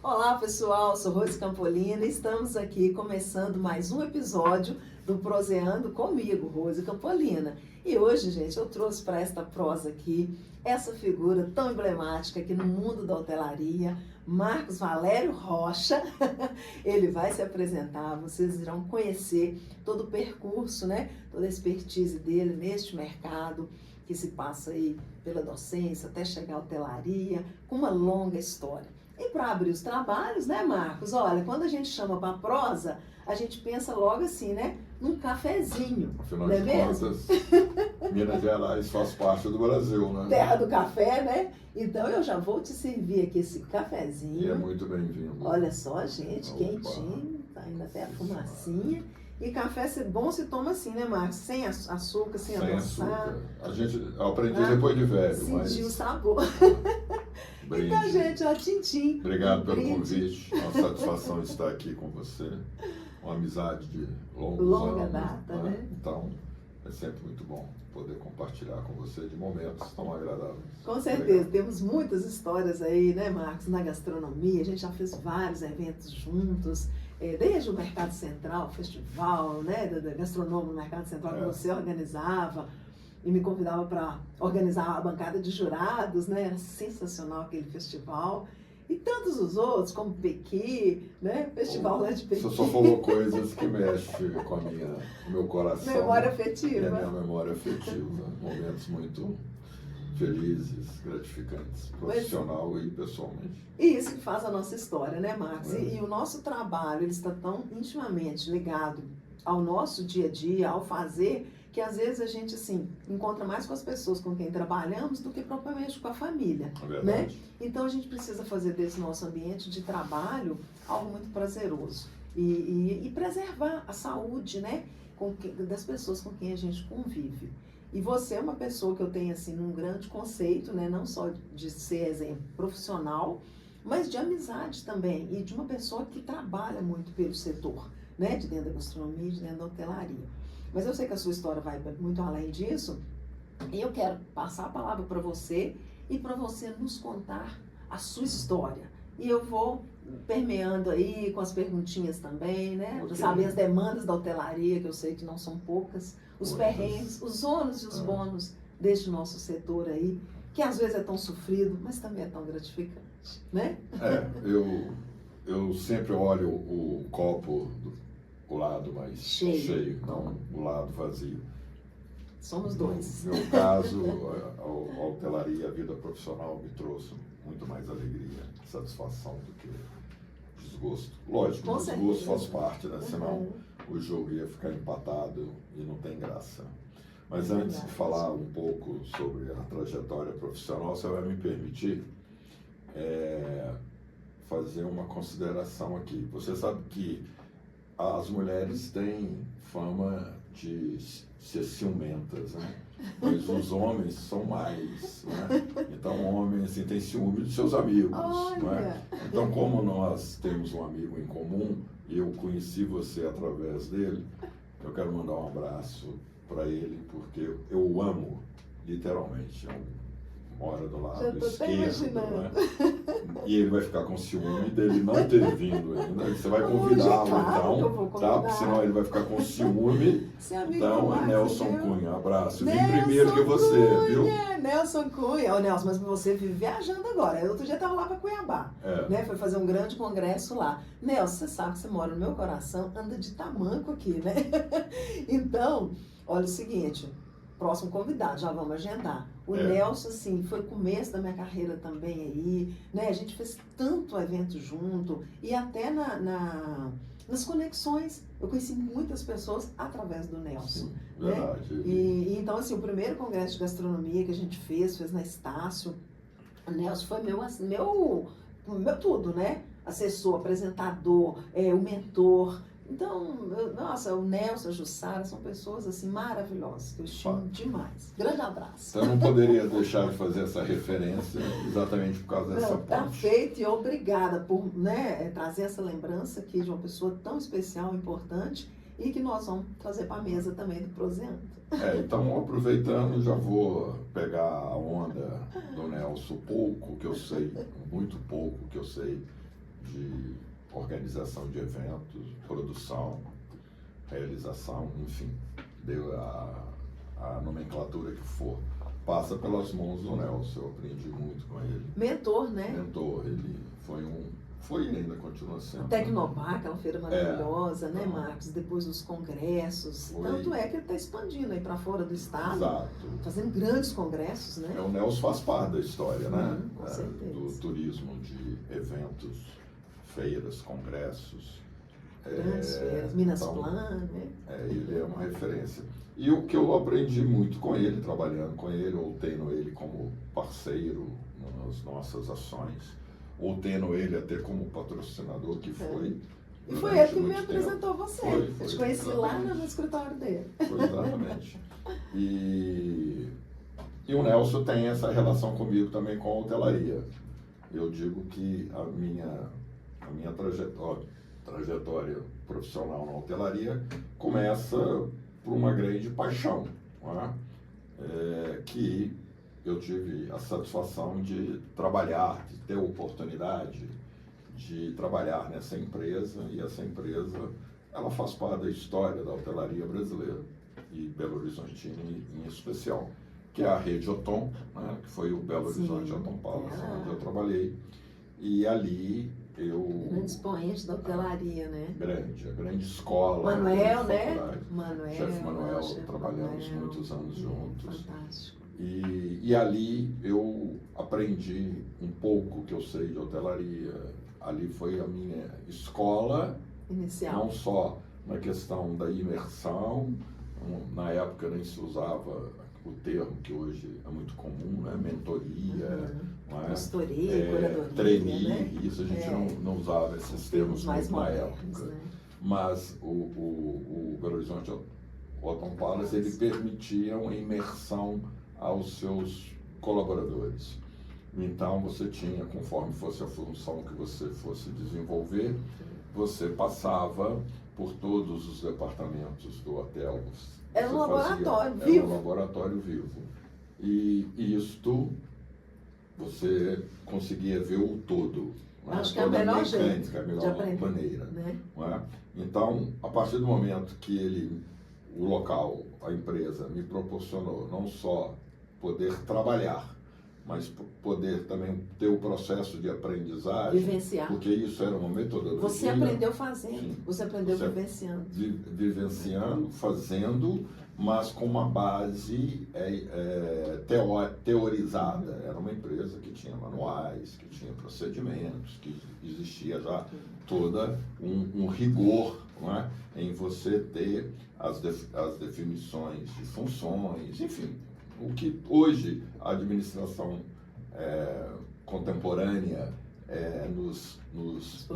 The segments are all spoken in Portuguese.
Olá pessoal, sou Rose Campolina e estamos aqui começando mais um episódio do Proseando comigo, Rose Campolina. E hoje, gente, eu trouxe para esta prosa aqui essa figura tão emblemática aqui no mundo da hotelaria, Marcos Valério Rocha. Ele vai se apresentar, vocês irão conhecer todo o percurso, né? Toda a expertise dele neste mercado que se passa aí pela docência até chegar à hotelaria, com uma longa história. E para abrir os trabalhos, né, Marcos? Olha, quando a gente chama para prosa, a gente pensa logo assim, né? Num cafezinho. Afinal não é de mesmo? contas, Minas Gerais faz parte do Brasil, né? Terra do café, né? Então eu já vou te servir aqui esse cafezinho. E é muito bem-vindo. Olha só, gente, Opa. quentinho, tá indo até a fumacinha. E café bom se toma assim, né, Marcos? Sem açúcar, sem adoçar. Açúcar. Eu aprendi depois de velho, Sentir o mas... sabor. Brinde. Então, gente, ó, tchim-tchim. Obrigado pelo Brinde. convite. Uma satisfação estar aqui com você. Uma amizade de longos Longa anos. data, né? Então, é sempre muito bom poder compartilhar com você de momentos tão agradáveis. Com certeza, Obrigado. temos muitas histórias aí, né, Marcos, na gastronomia. A gente já fez vários eventos juntos, desde o Mercado Central, o festival, né, da gastronômica no Mercado Central que você organizava e me convidava para organizar a bancada de jurados, né? Era sensacional aquele festival. E tantos os outros, como Pequi, né? Festival lá de Pequi. Você só falou coisas que mexem com o meu coração. Memória E a afetiva. minha memória afetiva. Momentos muito felizes, gratificantes, profissional e pessoalmente. E isso que faz a nossa história, né, Marcos? É. E o nosso trabalho, ele está tão intimamente ligado ao nosso dia a dia, ao fazer, que às vezes a gente, assim, encontra mais com as pessoas com quem trabalhamos do que propriamente com a família, É verdade. né? Então a gente precisa fazer desse nosso ambiente de trabalho algo muito prazeroso e preservar a saúde, né, das pessoas com quem a gente convive. E você é uma pessoa que eu tenho, assim, um grande conceito, né, não só de ser exemplo profissional, mas de amizade também, e de uma pessoa que trabalha muito pelo setor, né, de dentro da gastronomia, de dentro da hotelaria. Mas eu sei que a sua história vai muito além disso, e eu quero passar a palavra para você e para você nos contar a sua história. E eu vou permeando aí com as perguntinhas também, né, para Ok. saber as demandas da hotelaria, que eu sei que não são poucas, os Muitas. perrengues, os ônus e os bônus deste nosso setor aí, que às vezes é tão sofrido, mas também é tão gratificante, né? Eu sempre olho o copo o lado mais cheio, não o lado vazio. Somos dois. No meu caso, a hotelaria, a vida profissional me trouxe muito mais alegria, satisfação do que desgosto. Lógico, Com o desgosto certeza. faz parte, né? Senão o jogo ia ficar empatado e não tem graça. Mas É antes de verdade. falar um pouco sobre a trajetória profissional, você vai me permitir fazer uma consideração aqui. Você sabe que as mulheres têm fama de ser ciumentas, né? Mas os homens são mais, né? Então o homem assim, tem ciúme de seus amigos, não é? Então, como nós temos um amigo em comum e eu conheci você através dele, eu quero mandar um abraço para ele, porque eu o amo, literalmente. Mora do lado Já tô até esquerdo, imaginando. né? E ele vai ficar com ciúme dele não ter vindo ainda. Você vai convidá-lo, claro que eu vou então, convidar. tá? Porque senão ele vai ficar com ciúme. Seu amigo Então, Marcos, Nelson viu? Cunha, abraço. Vim Nelson primeiro que você, Cunha, viu? Nelson Cunha. Ô, Nelson, mas você vive viajando agora. Outro dia estava lá para Cuiabá, né? Foi fazer um grande congresso lá. Nelson, você sabe que você mora no meu coração, anda de tamanco aqui, né? Então, olha o seguinte, próximo convidado, já vamos agendar. O Nelson, assim, foi o começo da minha carreira também aí, né? A gente fez tanto evento junto e até nas conexões. Eu conheci muitas pessoas através do Nelson. Sim, né? verdade. E então, assim, o primeiro congresso de gastronomia que a gente fez na Estácio, o Nelson foi meu tudo, né? Assessor, apresentador, o mentor. Então, nossa, o Nelson, a Jussara, são pessoas assim maravilhosas, que eu estimo demais. Grande abraço. Então, eu não poderia deixar de fazer essa referência exatamente por causa dessa ponte. Tá feito e obrigada por, né, trazer essa lembrança aqui de uma pessoa tão especial, importante, e que nós vamos trazer para a mesa também do Proseando. Então, aproveitando, já vou pegar a onda do Nelson, pouco que eu sei, muito pouco que eu sei de organização de eventos, produção, realização, enfim, deu a nomenclatura que for. Passa pelas mãos do Nelson, eu aprendi muito com ele. Mentor, né? Mentor, ele foi e ainda continua sendo. A Tecnobar, aquela feira maravilhosa, né, então, Marcos? Depois dos congressos. Tanto é que ele está expandindo aí para fora do estado. Exato. Fazendo grandes congressos, né? O Nelson faz parte da história, né? Com certeza. Do turismo, de eventos, feiras, congressos. Grandes feiras, Minas então, Plan, né? Ele é uma referência. E o que eu aprendi muito com ele, trabalhando com ele, ou tendo ele como parceiro nas nossas ações, ou tendo ele até como patrocinador, que foi. E foi ele que me muito apresentou tempo. você. Foi, Eu te conheci lá exatamente. no escritório dele. Foi exatamente. E o Nelson tem essa relação comigo também com a hotelaria. Eu digo que a minha trajetória profissional na hotelaria começa por uma grande paixão, não é? Que eu tive a satisfação de trabalhar, de ter a oportunidade de trabalhar nessa empresa, e essa empresa, ela faz parte da história da hotelaria brasileira, e Belo Horizontina em especial, que é a Rede Otom, né, que foi o Belo Horizonte Otom Palace, onde eu trabalhei, e ali eu... Grande expoente da hotelaria, né? A grande escola. Manuel, né? Chefe Manuel, chefe trabalhamos Manuel. muitos anos juntos. Fantástico. E ali eu aprendi um pouco que eu sei de hotelaria. Ali foi a minha escola, Inicial. não só na questão da imersão, na época nem se usava o termo que hoje é muito comum, né? Mentoria, Consultoria, curadoria, trainee, né? isso a gente não usava esses termos mais muito na modernos, época. né? Mas o Belo Horizonte Otom Palace, ele permitia uma imersão aos seus colaboradores. Então você tinha, conforme fosse a função que você fosse desenvolver, você passava por todos os departamentos do hotel. Era um laboratório vivo. Era um laboratório vivo. E isto você conseguia ver o todo. Acho que é a melhor jeito a melhor de aprender, maneira. né? Não é? Então, a partir do momento que o local, a empresa, me proporcionou não só poder trabalhar, mas poder também ter o processo de aprendizagem, Vivenciar. porque isso era uma metodologia. Você aprendeu fazendo, Sim. você aprendeu vivenciando. Vivenciando, fazendo, mas com uma base teorizada. Era uma empresa que tinha manuais, que tinha procedimentos, que existia já toda um rigor, não é? Em você ter as definições de funções, enfim. O que hoje a administração contemporânea nos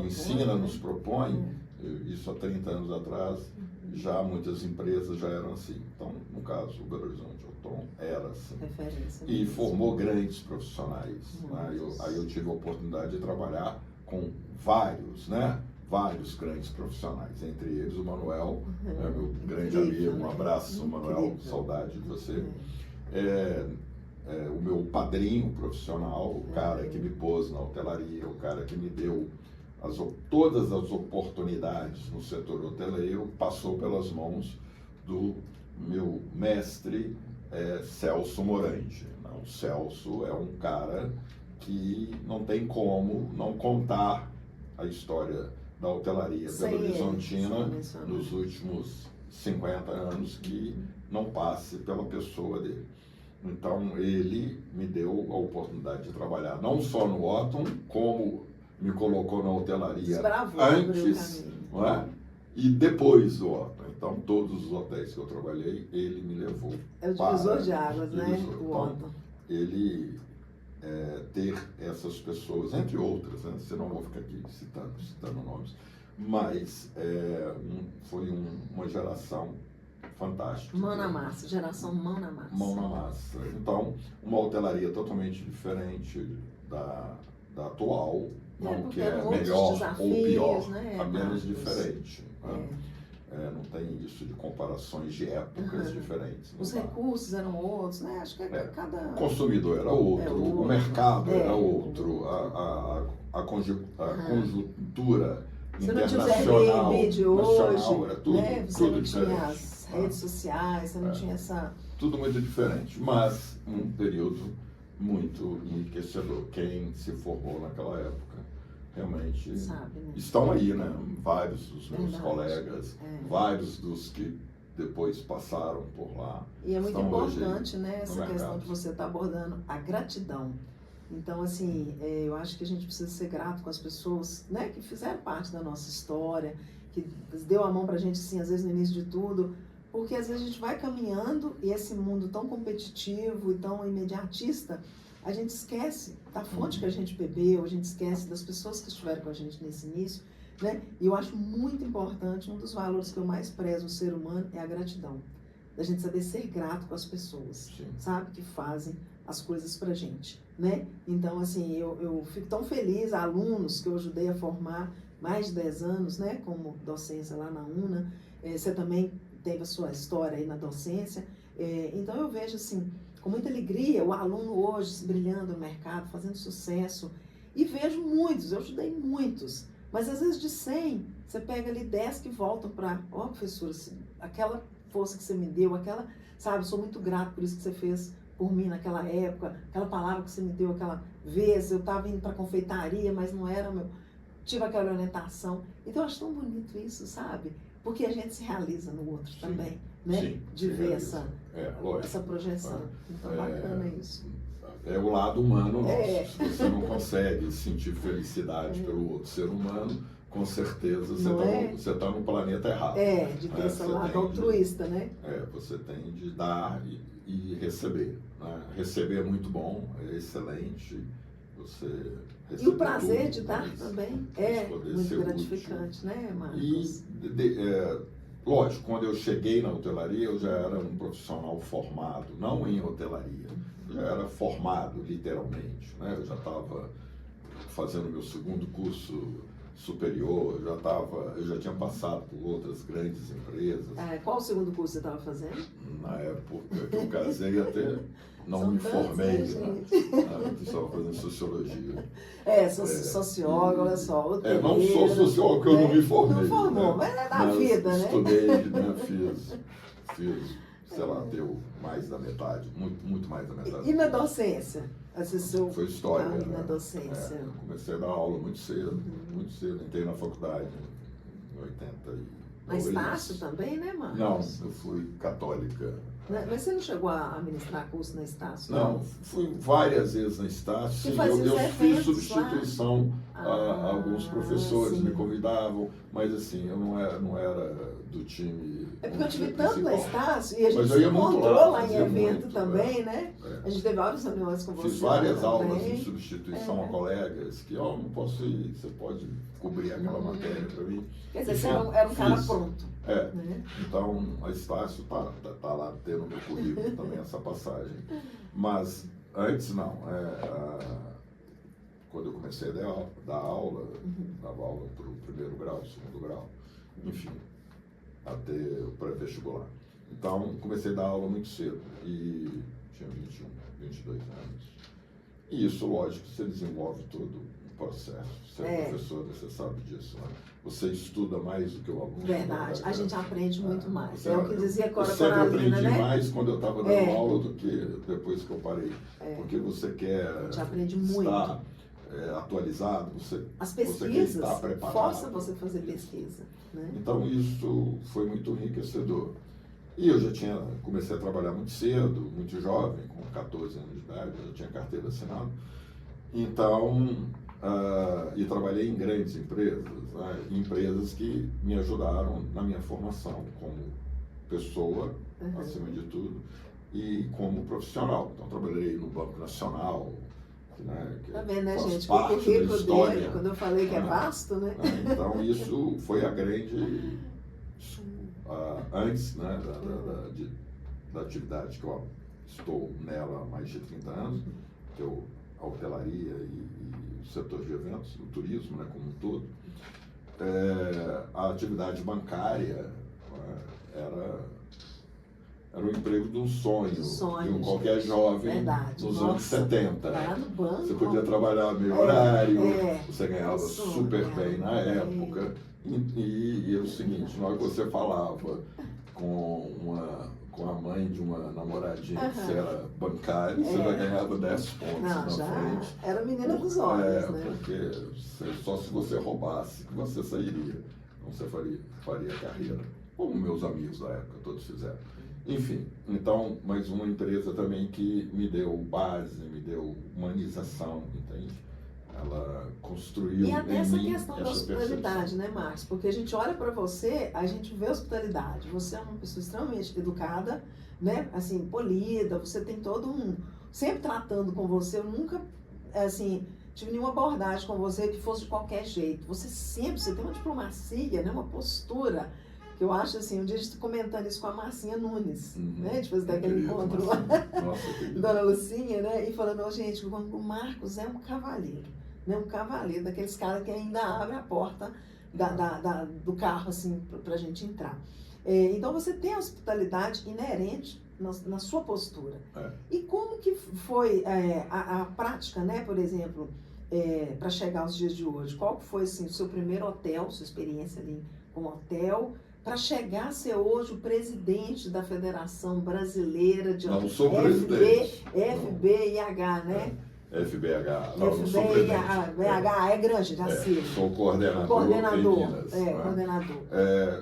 ensina, nos propõe, isso há 30 anos atrás, já muitas empresas já eram assim. Então, no caso, o Belo Horizonte Otom era assim. Referência. E formou grandes profissionais. Né? Aí eu tive a oportunidade de trabalhar com vários grandes profissionais, entre eles o Manuel, meu grande amigo, um abraço, Manuel, saudade de você. O meu padrinho profissional, o cara que me pôs na hotelaria, o cara que me deu todas as oportunidades no setor hoteleiro, passou pelas mãos do meu mestre Celso Morandi. O Celso é um cara que não tem como não contar a história da hotelaria Belo Horizontina nos últimos 50 anos que não passe pela pessoa dele. Então, ele me deu a oportunidade de trabalhar não só no Otom, como me colocou na hotelaria antes, não é? E depois do Otom. Então, todos os hotéis que eu trabalhei, ele me levou. É o divisor de águas, né? O Otom. Ele ter essas pessoas, entre outras, né? Senão eu vou ficar aqui citando nomes, mas foi uma geração fantástica. Mão na massa, geração mão na massa. Mão na massa. Então, uma hotelaria totalmente diferente da atual, não que é melhor ou pior, apenas diferente. não tem isso de comparações de épocas diferentes. Os recursos eram outros, né? Acho que cada... O consumidor era outro, o mercado era outro, a conjuntura você não tinha internacional, o Airbnb de hoje, era tudo, né? Você tudo não diferente. tinha as redes sociais, você não tinha essa... Tudo muito diferente, mas um período muito enriquecedor. Quem se formou naquela época realmente sabe, né? estão aí, né? Vários dos meus colegas, vários dos que depois passaram por lá. E é muito importante, né, essa questão que você está abordando, a gratidão. Então, assim, eu acho que a gente precisa ser grato com as pessoas, né, que fizeram parte da nossa história, que deu a mão pra gente, assim, às vezes no início de tudo, porque às vezes a gente vai caminhando e esse mundo tão competitivo e tão imediatista, a gente esquece da fonte que a gente bebeu, a gente esquece das pessoas que estiveram com a gente nesse início, né? E eu acho muito importante, um dos valores que eu mais prezo no ser humano é a gratidão. Da gente saber ser grato com as pessoas, sabe? Que fazem as coisas pra gente, né? Então, assim, eu fico tão feliz, alunos que eu ajudei a formar mais de 10 anos, né? Como docência lá na UNA, você também teve a sua história aí na docência, então eu vejo, assim, com muita alegria o aluno hoje brilhando no mercado, fazendo sucesso, e vejo muitos, eu ajudei muitos, mas às vezes de 100, você pega ali 10 que voltam para, professora, aquela força que você me deu, aquela, sabe, sou muito grato por isso que você fez por mim naquela época, aquela palavra que você me deu aquela vez, eu estava indo para confeitaria, mas não era meu, tive aquela orientação, então eu acho tão bonito isso, sabe, porque a gente se realiza no outro também, né, de ver essa projeção, então bacana isso. É o lado humano nosso, se você não consegue sentir felicidade pelo outro ser humano, com certeza você está no planeta errado. De ter esse lado altruísta, né? Você tem de dar e receber. Né? Receber é muito bom, é excelente. Você e o prazer de dar também é muito gratificante, útil, né, Marcos? Lógico, quando eu cheguei na hotelaria, eu já era um profissional formado, não em hotelaria, já era formado, literalmente. Né? Eu já estava fazendo meu segundo curso superior, eu já tinha passado por outras grandes empresas. Qual o segundo curso você estava fazendo? Na época que eu casei, até não me formei, né? Estava fazendo sociologia. Sociólogo, olha só. Não sou sociólogo, porque eu não me formei. Não formou, mas é da vida, né? Estudei, né? Fiz, sei lá, deu mais da metade, muito mais da metade. E na docência? Foi história, né? Na docência. Eu comecei a dar aula muito cedo, entrei na faculdade em 82. Na Estácio também, né, Marcos? Não, eu fui católica. Mas você não chegou a ministrar curso na Estácio? Não, fui várias vezes na Estácio. Eu fiz substituição a alguns professores, me convidavam, mas assim, eu não era do time. É porque eu tive tanto na Estácio e a gente se encontrou lá em evento também, né? A gente teve várias reuniões com você. Fiz várias aulas em substituição a colegas que, não posso ir, você pode cobrir aquela matéria para mim. Quer dizer, você era um cara pronto. Né? Então, a Estácio tá lá tendo no meu currículo também essa passagem. Mas antes não. Quando eu comecei a dar aula, dava aula para o primeiro grau, segundo grau, enfim, até o pré-vestibular. Então, comecei a dar aula muito cedo e tinha 21, 22 anos. E isso, lógico, você desenvolve todo o processo. Você é professor, você sabe disso, né? Você estuda mais do que o aluno. Verdade, a gente aprende muito mais. É o que dizia Cora Coralina, né? Eu sempre aprendi mais quando eu estava dando aula do que depois que eu parei. Porque você quer estar atualizado, as pesquisas, você quer estar preparado. Força você fazer pesquisa. Né? Então isso foi muito enriquecedor. E eu já comecei a trabalhar muito cedo, muito jovem, com 14 anos de idade, eu já tinha carteira assinada. Então, e trabalhei em grandes empresas, né? Empresas que me ajudaram na minha formação como pessoa, acima de tudo, e como profissional. Então, trabalhei no Banco Nacional, né? Tá vendo, né, gente? O currículo dele, quando eu falei que é vasto, né? Então, isso foi a grande... antes, né, da atividade que eu estou nela há mais de 30 anos, que é a hotelaria e o setor de eventos, o turismo, né, como um todo, a atividade bancária, era o emprego de um sonho, de um qualquer gente. jovem Verdade. nos Nossa, anos 70. Lá no banco. Você podia trabalhar meio horário, É. você ganhava Sonho, super bem na é. época. E era o seguinte, na hora que você falava com a mãe de uma namoradinha que você era bancário, você já ganhava 10 pontos Não, na já frente. era a menina dos olhos, né? Porque só se você roubasse que você sairia. Então você faria carreira. Como meus amigos da época todos fizeram. Enfim, então, mais uma empresa também que me deu base, me deu humanização, entende? Ela construiu E até em essa mim questão da essa hospitalidade, percepção. né, Marcos? Porque a gente olha para você, a gente vê hospitalidade. Você é uma pessoa extremamente educada, né? Assim, polida, você tem todo um... Sempre tratando com você, eu nunca, assim, tive nenhuma abordagem com você que fosse de qualquer jeito. Você tem uma diplomacia, né? Uma postura... que eu acho assim, um dia a gente comentando isso com a Marcinha Nunes, né? Depois daquele encontro lá, Dona Lucinha, né? E falando, oh, gente, o Marcos é um cavalheiro, né? Um cavalheiro, daqueles caras que ainda abre a porta do carro, assim, pra gente entrar. Então você tem a hospitalidade inerente na sua postura. E como que foi a prática, né? Por exemplo, para chegar aos dias de hoje? Qual foi, assim, o seu primeiro hotel, sua experiência ali com hotel, para chegar a ser hoje o presidente da Federação Brasileira de Não sou presidente. FBIH, né? FBH. Não, não sou presidente. FBIH é grande, já sei. Sou coordenador. Coordenador, em Minas, coordenador.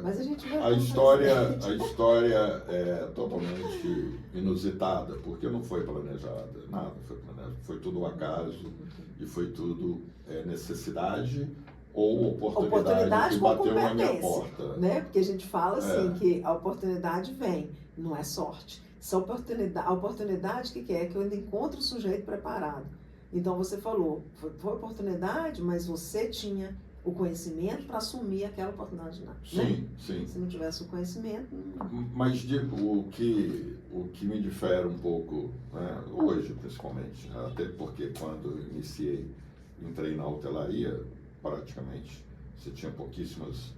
Mas a gente vai... A história é totalmente inusitada, porque não foi planejada, nada foi planejado. Foi tudo um acaso e foi tudo necessidade ou oportunidade que bateu na minha porta. Né? Porque a gente fala assim, que a oportunidade vem, não é sorte. A oportunidade que é que eu ainda encontro o sujeito preparado. Então você falou, foi oportunidade, mas você tinha o conhecimento para assumir aquela oportunidade. Né? Sim, sim. Se não tivesse o conhecimento... Mas digo, o que me difere um pouco, né, hoje principalmente, até porque quando entrei na hotelaria, praticamente, você tinha pouquíssimas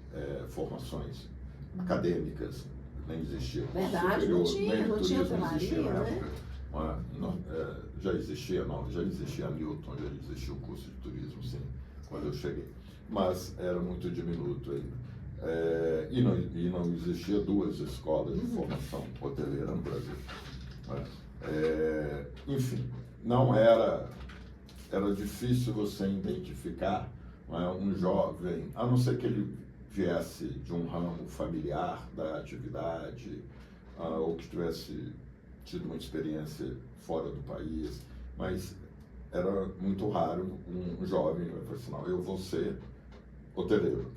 formações acadêmicas, nem existia. Verdade, não tinha hotelaria, né? Já existia Newton, já existia o curso de turismo, sim, quando eu cheguei. Mas era muito diminuto ainda. E não existia duas escolas de formação hoteleira no Brasil. Enfim, não era difícil você identificar um jovem, a não ser que ele viesse de um ramo familiar da atividade, ou que tivesse tido uma experiência fora do país, mas era muito raro um jovem que fosse, não, eu vou ser hoteleiro.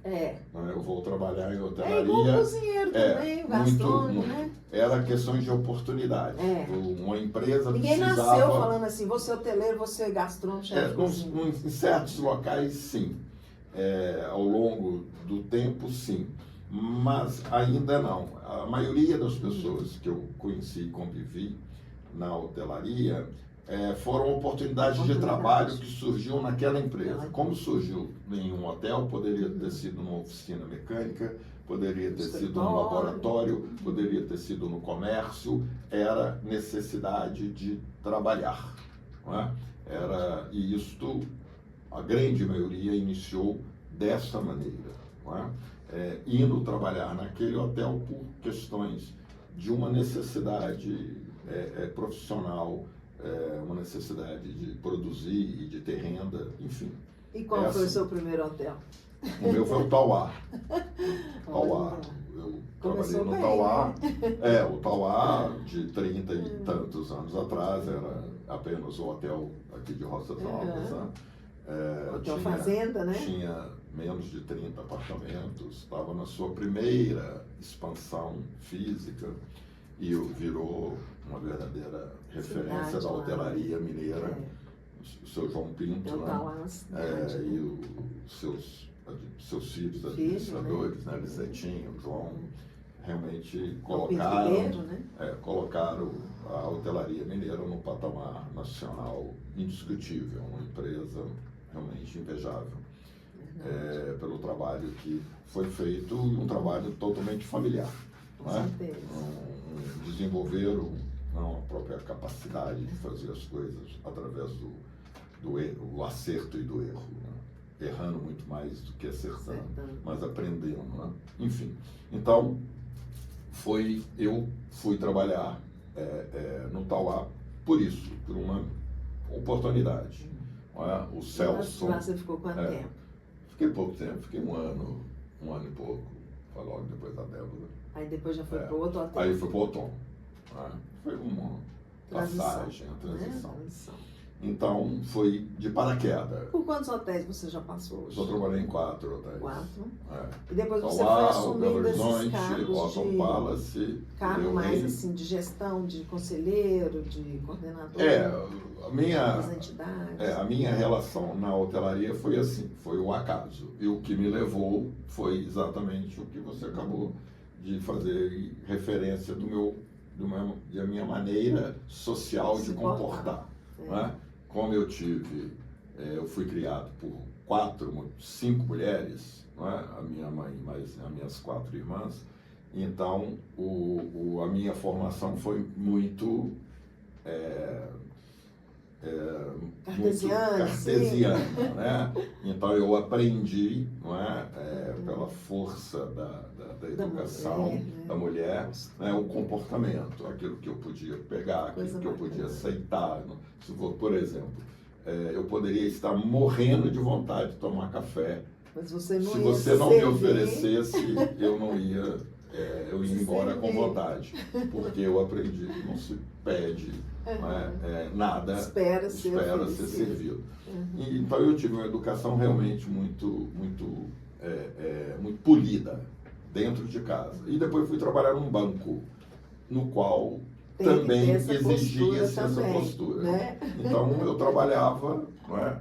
Eu vou trabalhar em hotelaria. Igual o cozinheiro também, o gastrônomo, né? Era questões de oportunidade. Uma empresa Ninguém precisava... nasceu falando assim, você é hoteleiro, você é gastrônomo, chefe de cozinha. Em certos locais, sim. Ao longo do tempo, sim. Mas ainda não. A maioria das pessoas que eu conheci e convivi na hotelaria foram oportunidades de trabalho que surgiu naquela empresa. Como surgiu em um hotel, poderia ter sido numa oficina mecânica, poderia ter sido no laboratório, poderia ter sido no comércio, era necessidade de trabalhar. Não é? E isto, a grande maioria iniciou dessa maneira, não é? Indo trabalhar naquele hotel por questões de uma necessidade profissional, uma necessidade de produzir e de ter renda, enfim. E qual foi o seu primeiro hotel? O meu foi o Tauá. Eu trabalhei no Tauá. O Tauá, de 30 e tantos anos atrás, era apenas o hotel aqui de Roças Novas. Hotel Fazenda, né? Tinha menos de 30 apartamentos, estava na sua primeira expansão física e virou uma verdadeira referência da hotelaria mineira. O seu João Pinto, e os seus filhos administradores, né? Lisetinho, João, realmente colocaram a hotelaria mineira no patamar nacional indiscutível, uma empresa realmente invejável, pelo trabalho que foi feito, um trabalho totalmente familiar. Com né? certeza. Desenvolveram não, a própria capacidade de fazer as coisas através do erro, o acerto e do erro, né? Errando muito mais do que acertando, mas aprendendo, né? Enfim, então eu fui trabalhar no Tauá por isso, por uma oportunidade. Né? O Celso. Lá você ficou quanto tempo? Fiquei pouco tempo, fiquei um ano e pouco, foi logo depois da Débora. Aí depois já foi para o outro hotel? Aí foi para o Outono. Né? Foi uma passagem, né? transição. Transição. Então, foi de paraquedas. Por quantos hotéis você já passou hoje? Só trabalhei em 4 hotéis. 4. É. E depois você Tauá, foi assumindo esses Horizonte, cargos Otton Palace, cargo mais assim, de gestão, de conselheiro, de coordenador das entidades? A minha relação na hotelaria foi assim, foi o acaso. E o que me levou foi exatamente o que você acabou de fazer referência da minha maneira social de comportar. Né? Como eu fui criado por 5 mulheres, né? A minha mãe mais as minhas 4 irmãs, então a minha formação foi muito cartesiana, né? Então eu aprendi, não é? Pela força da educação da mulher, né? O comportamento, aquilo que eu podia pegar, aquilo que eu podia aceitar. Se for, por exemplo, eu poderia estar morrendo de vontade de tomar café. Mas você não Se você não me oferecesse, eu não ia, eu ia embora com vontade, porque eu aprendi que não se pede nada, espera ser servido. Então eu tive uma educação realmente muito polida dentro de casa. E depois fui trabalhar num banco, no qual também exigia-se essa postura. Né? Então eu trabalhava, não é?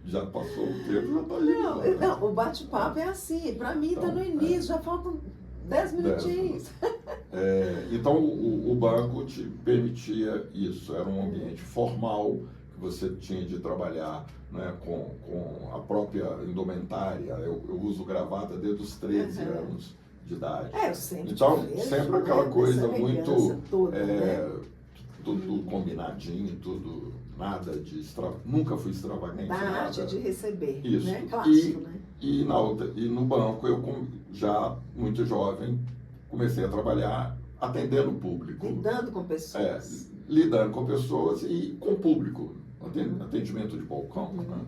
Já passou o tempo, já está aí. Não, o bate-papo é assim, para mim está no início, já faltam 10 minutinhos. Então o banco te permitia isso, era um ambiente formal, que você tinha de trabalhar, né, com a própria indumentária. Eu uso gravata desde os 13 anos de idade. Eu sempre então, sempre aquela coisa muito... toda, né? Tudo combinadinho, tudo, nada de nunca fui extravagante. Da arte de receber, isso. Né? Clássico, né? E no banco, eu já muito jovem, comecei a trabalhar atendendo o público. Lidando com pessoas. Lidando com pessoas e com o público. Atendimento de balcão, né?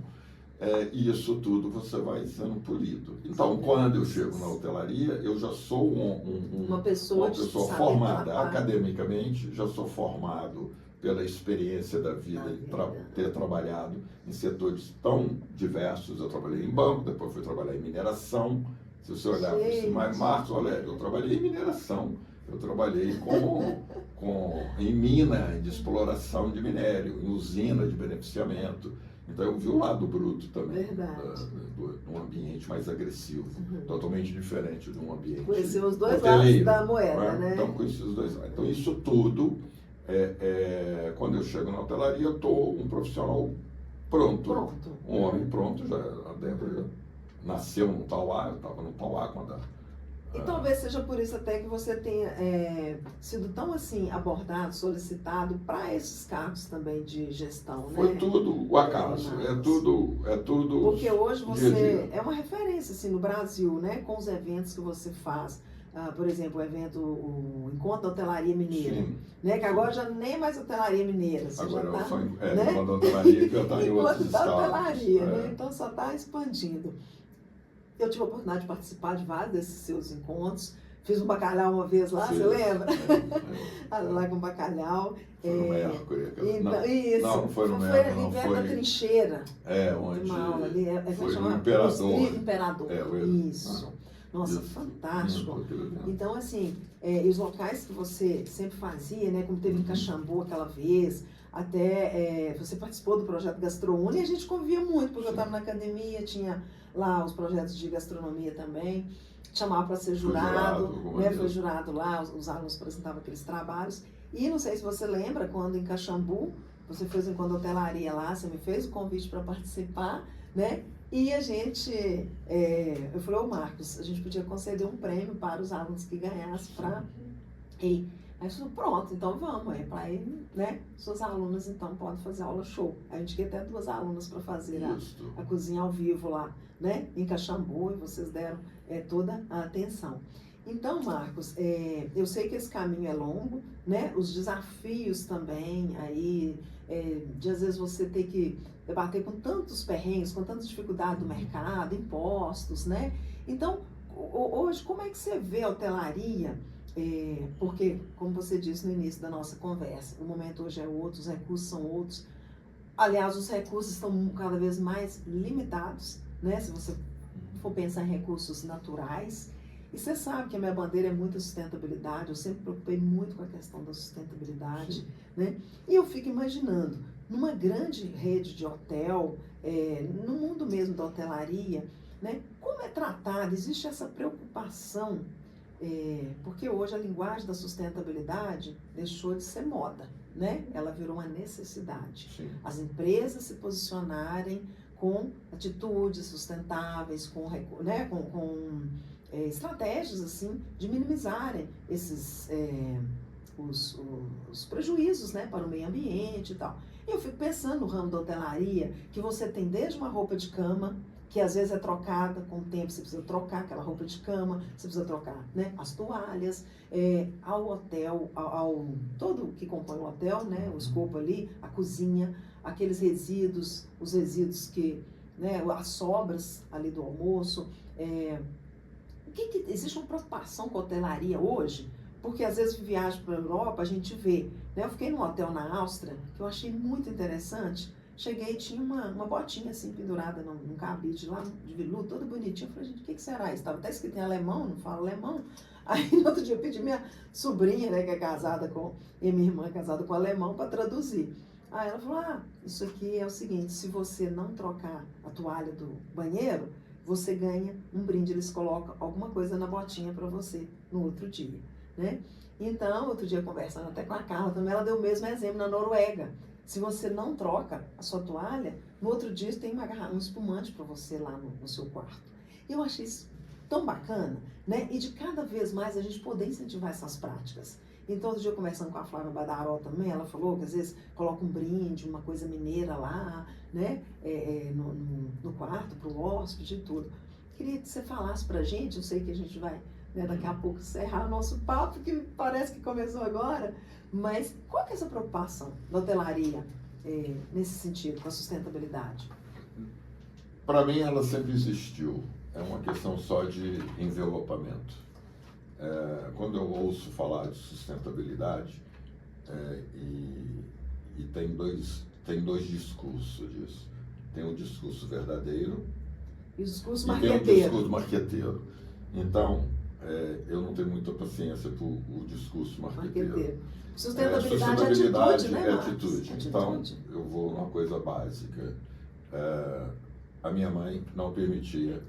E isso tudo você vai sendo polido. Então, quando eu chego na hotelaria, eu já sou uma pessoa formada academicamente, já sou formado pela experiência da vida e ter trabalhado em setores tão diversos. Eu trabalhei em banco, depois fui trabalhar em mineração. Se você olhar para cima, mas Marcos Aurélio, eu trabalhei em mineração. Eu trabalhei em mina de exploração de minério, em usina de beneficiamento. Então eu vi o lado bruto também, de um ambiente mais agressivo, totalmente diferente de um ambiente conheceu os dois lados da moeda, né? Então conheci os dois lados. Então isso tudo, quando eu chego na hotelaria, eu estou um profissional pronto. Um homem pronto, a Débora nasceu no Tauá, eu estava no Tauá quando E talvez seja por isso até que você tenha sido tão assim abordado, solicitado para esses cargos também de gestão, né? Foi tudo o acaso, é tudo. Porque hoje você é uma referência assim no Brasil, né? Com os eventos que você faz. Por exemplo, o Encontro da Hotelaria Mineira, né? Que agora já nem é mais Hotelaria Mineira. Agora já tá, Encontro da Hotelaria que já está em outros estados. Hotelaria, né? Então só está expandindo. Eu tive a oportunidade de participar de vários desses seus encontros. Fiz um bacalhau uma vez lá, você lembra? Lá com bacalhau. Foi no Mercury. Isso. Não foi no Mercury. Foi ali perto da trincheira. Onde uma aula ali. foi no Imperador. Imperador. Isso. Nossa, isso, fantástico. Então, assim, os locais que você sempre fazia, né? Como teve em Caxambu aquela vez, até você participou do projeto GastroUni, e a gente convivia muito, porque eu estava na academia, tinha lá os projetos de gastronomia também, chamava para ser jurado, né? Foi jurado lá, os alunos apresentavam aqueles trabalhos. E não sei se você lembra, quando em Caxambu, você fez enquanto hotelaria lá, você me fez o convite para participar, né? E a gente, eu falei, ô Marcos, a gente podia conceder um prêmio para os alunos que ganhassem para ir. Aí ele falou, pronto, então vamos, para ir, né? Suas alunas então podem fazer aula show. A gente quer até 2 alunas para fazer a cozinha ao vivo lá, né? Em Caxambu, e vocês deram toda a atenção. Então, Marcos, eu sei que esse caminho é longo, né? Os desafios também, aí, de às vezes você ter que debater com tantos perrengues, com tanta dificuldade do mercado, impostos, né? Então, hoje, como é que você vê a hotelaria? Porque, como você disse no início da nossa conversa, o momento hoje é outro, os recursos são outros. Aliás, os recursos estão cada vez mais limitados, né? Se você for pensar em recursos naturais. E você sabe que a minha bandeira é muito a sustentabilidade, eu sempre me preocupei muito com a questão da sustentabilidade, né? E eu fico imaginando, numa grande rede de hotel, no mundo mesmo da hotelaria, né? Como é tratado, existe essa preocupação, porque hoje a linguagem da sustentabilidade deixou de ser moda, né? Ela virou uma necessidade. Sim. As empresas se posicionarem com atitudes sustentáveis, né? com estratégias assim de minimizarem esses os prejuízos, né, para o meio ambiente e tal. Eu fico pensando no ramo da hotelaria, que você tem desde uma roupa de cama, que às vezes é trocada com o tempo, você precisa trocar aquela roupa de cama, você precisa trocar, né, as toalhas, ao hotel, todo que compõe o hotel, né, o escopo ali, a cozinha, aqueles resíduos, os resíduos que, né, as sobras ali do almoço, existe uma preocupação com a hotelaria hoje? Porque às vezes viajo para a Europa, a gente vê, né? Eu fiquei num hotel na Áustria, que eu achei muito interessante. Cheguei e tinha uma botinha assim pendurada num cabide lá, de veludo, toda bonitinha. Eu falei, gente, o que será isso? Estava até escrito em alemão, não falo alemão. Aí no outro dia eu pedi minha sobrinha, né, que é casada e minha irmã é casada com alemão, para traduzir. Aí ela falou, isso aqui é o seguinte, se você não trocar a toalha do banheiro, você ganha um brinde, eles colocam alguma coisa na botinha para você no outro dia, né? Então, outro dia conversando até com a Carla, também ela deu o mesmo exemplo na Noruega. Se você não troca a sua toalha, no outro dia tem um espumante para você lá no seu quarto. E eu achei isso tão bacana, né? E de cada vez mais a gente poder incentivar essas práticas. Então, outro dia conversando com a Flávia Badaró também, ela falou que às vezes coloca um brinde, uma coisa mineira lá, né, no quarto, para o hóspede e tudo. Queria que você falasse para a gente, eu sei que a gente vai, né, daqui a pouco encerrar o nosso papo, que parece que começou agora, mas qual que é essa preocupação da hotelaria nesse sentido, com a sustentabilidade? Para mim, ela sempre existiu. É uma questão só de envelopamento. Quando eu ouço falar de sustentabilidade, e tem dois discursos disso. Tem o discurso verdadeiro e o discurso tem o discurso marqueteiro. Então, eu não tenho muita paciência por o discurso marqueteiro. Sustentabilidade é atitude, né, atitude. Então, eu vou numa coisa básica. A minha mãe não permitia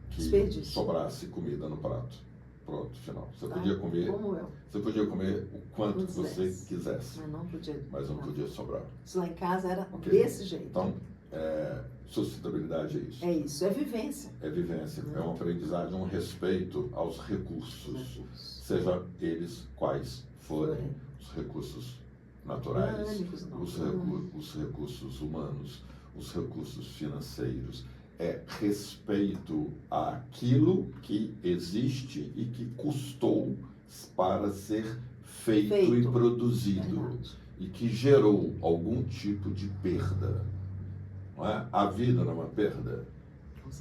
que sobrasse comida no prato. Pronto, final. Você podia comer. Como eu. Você podia comer o quanto você quisesse. Mas não podia sobrar. Isso lá em casa era desse jeito. Então, sustentabilidade é isso. É isso, é vivência. É vivência, é uma aprendizagem, um respeito aos recursos, seja eles quais forem, os recursos naturais, os recursos humanos, os recursos financeiros. É respeito àquilo que existe e que custou para ser feito e produzido. Verdade. E que gerou algum tipo de perda. Não é? A vida não é uma perda.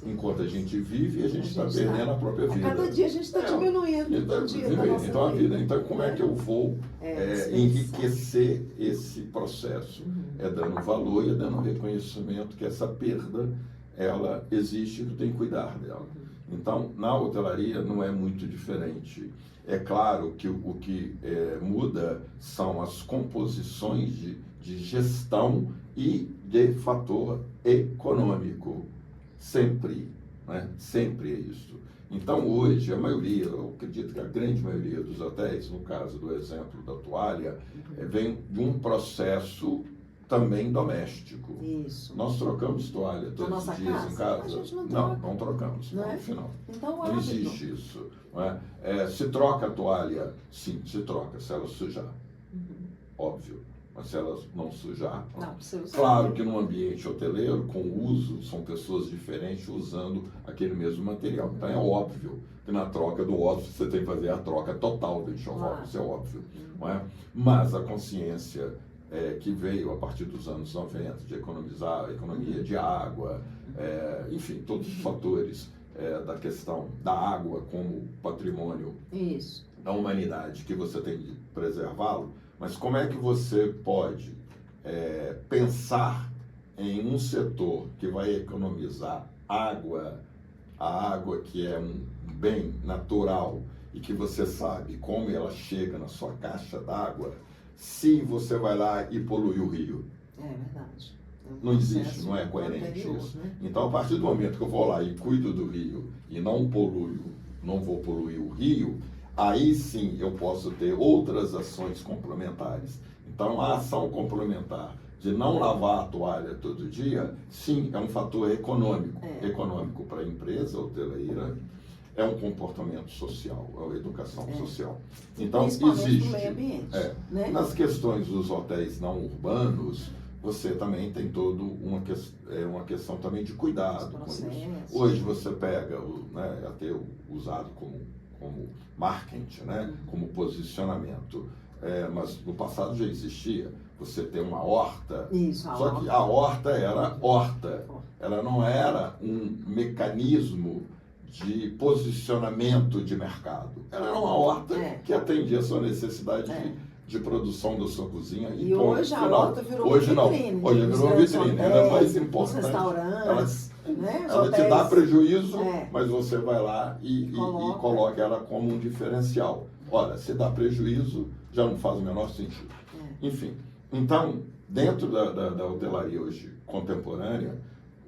Enquanto a gente vive, a gente está perdendo a própria vida. Cada dia a gente está diminuindo. Então a vida. Então como é que eu vou enriquecer esse processo? É dando valor e é dando reconhecimento que essa perda ela existe e tu tem que cuidar dela. Então, na hotelaria não é muito diferente. É claro que o que muda são as composições de gestão e de fator econômico. Sempre, né? Sempre é isso. Então, hoje, a maioria, eu acredito que a grande maioria dos hotéis, no caso do exemplo da toalha, vem de um processo também doméstico. Isso. Nós trocamos toalha todos os dias em casa? A gente não troca. Não trocamos. Não é? Final. Então, não existe isso. Não é? Se troca a toalha, sim, se troca, se ela sujar. Óbvio. Mas se ela não sujar... Não, claro que num ambiente hoteleiro, com uso, são pessoas diferentes usando aquele mesmo material. Então é óbvio que na troca do óbvio você tem que fazer a troca total do enxoval, isso é óbvio. Não é? Mas a consciência que veio a partir dos anos 90 de economizar a economia de água, enfim, todos os fatores da questão da água como patrimônio da humanidade, que você tem de preservá-lo, mas como é que você pode pensar em um setor que vai economizar água, a água que é um bem natural e que você sabe como ela chega na sua caixa d'água, se você vai lá e polui o rio? É verdade. Não existe, não é coerente isso. Né? Então, a partir do momento que eu vou lá e cuido do rio e não vou poluir o rio, aí sim eu posso ter outras ações complementares. Então, a ação complementar de não lavar a toalha todo dia, sim, é um fator econômico. Econômico para a empresa hoteleira, é um comportamento social, é uma educação social. Então, existe. No meio ambiente, né? Nas questões dos hotéis não urbanos, você também tem toda uma questão também de cuidado com isso. Hoje você pega, até usado como marketing, né? Como posicionamento. Mas no passado já existia. Você tem uma horta, só que a horta era horta. Ela não era um mecanismo de posicionamento de mercado. Ela era uma horta que atendia a sua necessidade de produção da sua cozinha. E hoje a horta virou uma vitrine. Hoje virou uma vitrine. Ela é mais importante. Os restaurantes, ela te dá prejuízo, mas você vai lá e coloca ela como um diferencial. Olha, se dá prejuízo, já não faz o menor sentido. Enfim, então, dentro da hotelaria hoje contemporânea,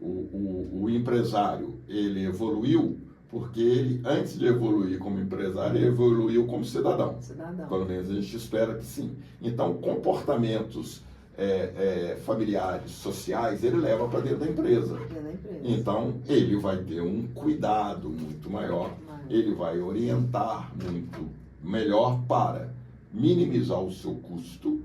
o empresário, ele evoluiu porque ele, antes de evoluir como empresário, ele evoluiu como cidadão. Pelo menos a gente espera que sim. Então, comportamentos familiares, sociais, ele leva para dentro da empresa. Então, ele vai ter um cuidado muito maior, ele vai orientar muito melhor para minimizar o seu custo,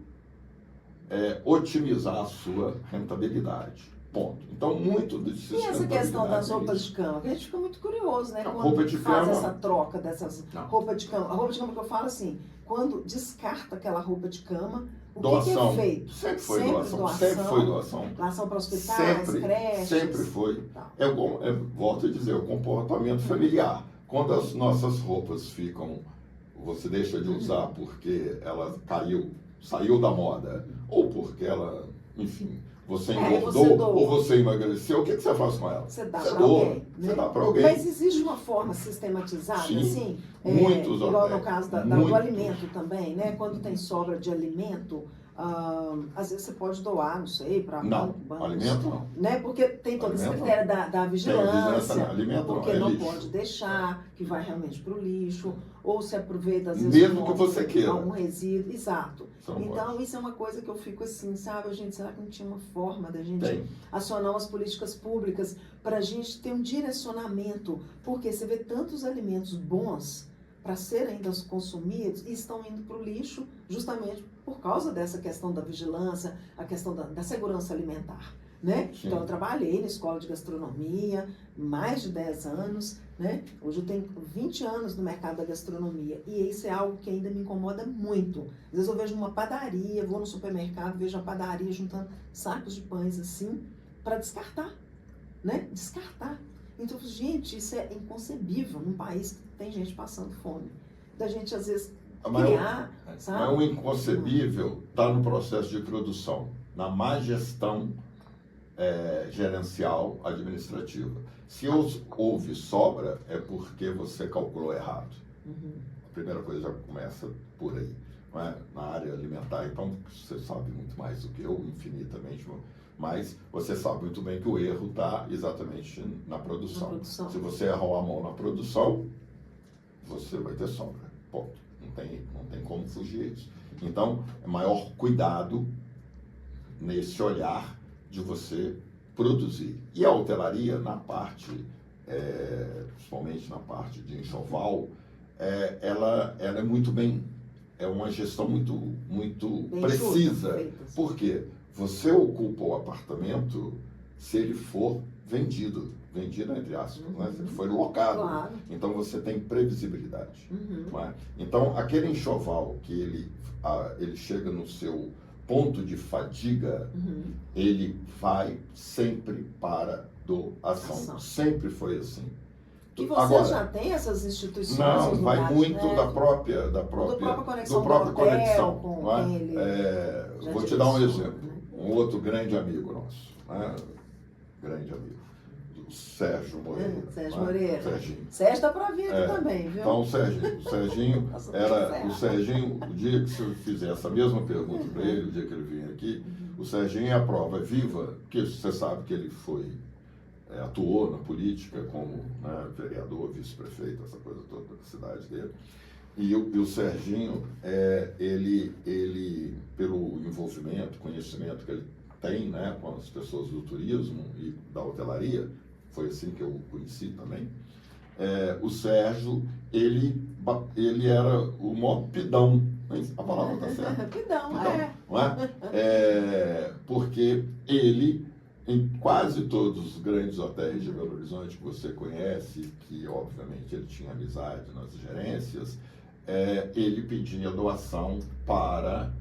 otimizar a sua rentabilidade. Ponto. Então, muito de E essa questão das roupas de cama? A gente fica muito curioso, né? Quando roupa de faz cama, essa troca dessas roupas de cama. A roupa de cama que eu falo assim, quando descarta aquela roupa de cama, doação. Que é feito? Sempre foi doação. Sempre foi doação. Doação para hospitais, creches. Sempre foi. Volto a dizer, o comportamento familiar. Quando as nossas roupas ficam, você deixa de usar porque ela saiu da moda, ou porque ela, enfim, você engordou ou você emagreceu, o que você faz com ela? Você dá para alguém. Né? Você dá para alguém. Mas existe uma forma sistematizada, sim, assim? Muitos igual no caso do alimento também, né? Quando tem sobra de alimento, às vezes você pode doar, não sei, para bancos. Alimento não. Né? Porque tem todo esse critério da vigilância. Alimento porque não lixo. Pode deixar, que vai realmente para o lixo, ou se aproveita, às vezes, mesmo que você queira. Algum resíduo. Exato. Então, isso é uma coisa que eu fico assim, sabe, gente, será que não tinha uma forma da gente acionar umas políticas públicas para a gente ter um direcionamento? Porque você vê tantos alimentos bons para serem ainda consumidos e estão indo para o lixo justamente por causa dessa questão da vigilância, a questão da segurança alimentar. Né? Então, eu trabalhei na escola de gastronomia, mais de 10 anos, né? Hoje eu tenho 20 anos no mercado da gastronomia e isso é algo que ainda me incomoda muito. Às vezes eu vejo uma padaria, vou no supermercado, vejo a padaria juntando sacos de pães assim, para descartar, né? Descartar. Então, gente, isso é inconcebível num país que tem gente passando fome. Da gente, às vezes, criar, sabe? Mas o inconcebível está no processo de produção, na má gestão gerencial administrativa. Se houve sobra, é porque você calculou errado. A primeira coisa já começa por aí. Não é? Na área alimentar, então, você sabe muito mais do que eu, infinitamente, mas você sabe muito bem que o erro está exatamente na produção. Se você errar a mão na produção, você vai ter sobra. Ponto. Não tem como fugir disso. Então, é maior cuidado nesse olhar de você produzir. E a hotelaria, na parte, principalmente na parte de enxoval, ela é muito bem, é uma gestão muito Bem precisa. feita, assim. Por quê? Você ocupa o apartamento se ele for vendido entre aspas, né? Se ele for locado. Claro. Então você tem previsibilidade. Uhum. Não é? Então aquele enxoval que ele chega no seu ponto de fadiga, ele vai sempre para doação. Sempre foi assim. E você Agora, já tem essas instituições? não, vai lugares, muito né? da própria conexão do próprio do hotel, conexão. com Não é? quem ele já Vou te dar um direcionou, exemplo. né? Um outro grande amigo nosso, né? Grande amigo, o Sérgio Moreira. Sérgio né? Moreira. Serginho. Sérgio está para vir aqui também, viu? Então, o Serginho Nossa, o Serginho, o dia que você fizer essa mesma pergunta para ele, o dia que ele vier aqui, o Serginho é a prova viva, porque você sabe que ele atuou na política como, né, vereador, vice-prefeito, essa coisa toda da cidade dele. E o Serginho, ele, pelo envolvimento, conhecimento que ele tem, né, com as pessoas do turismo e da hotelaria, foi assim que eu o conheci também. O Sérgio, ele era o maior pidão, a palavra está certa? Pidão, não é? Porque ele, em quase todos os grandes hotéis de Belo Horizonte que você conhece, que obviamente ele tinha amizade nas gerências, ele pedia doação para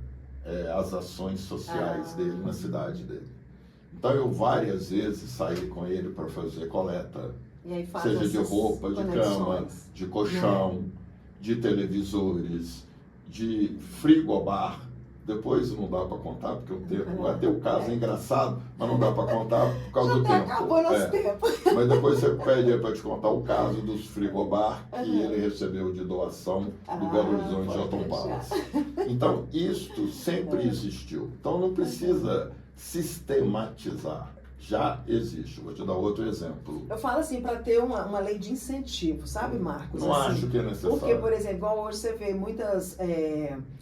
as ações sociais dele na cidade dele. Então eu várias vezes saí com ele para fazer coleta, E aí faz seja de essas roupa, de cama, conexões. de colchão, de televisores, de frigobar. Depois não dá para contar, porque o tempo vai ter o caso, é engraçado, mas não dá para contar por causa do tempo. Acabou nosso tempo. Mas depois você pede para te contar o caso dos frigobar que ele recebeu de doação do Belo Horizonte Hilton Palace. Então, isto sempre existiu. Então, não precisa sistematizar. Já existe. Vou te dar outro exemplo. Eu falo assim, para ter uma lei de incentivo, sabe, Marcos? Não assim, acho que é necessário. Porque, por exemplo, igual hoje você vê muitas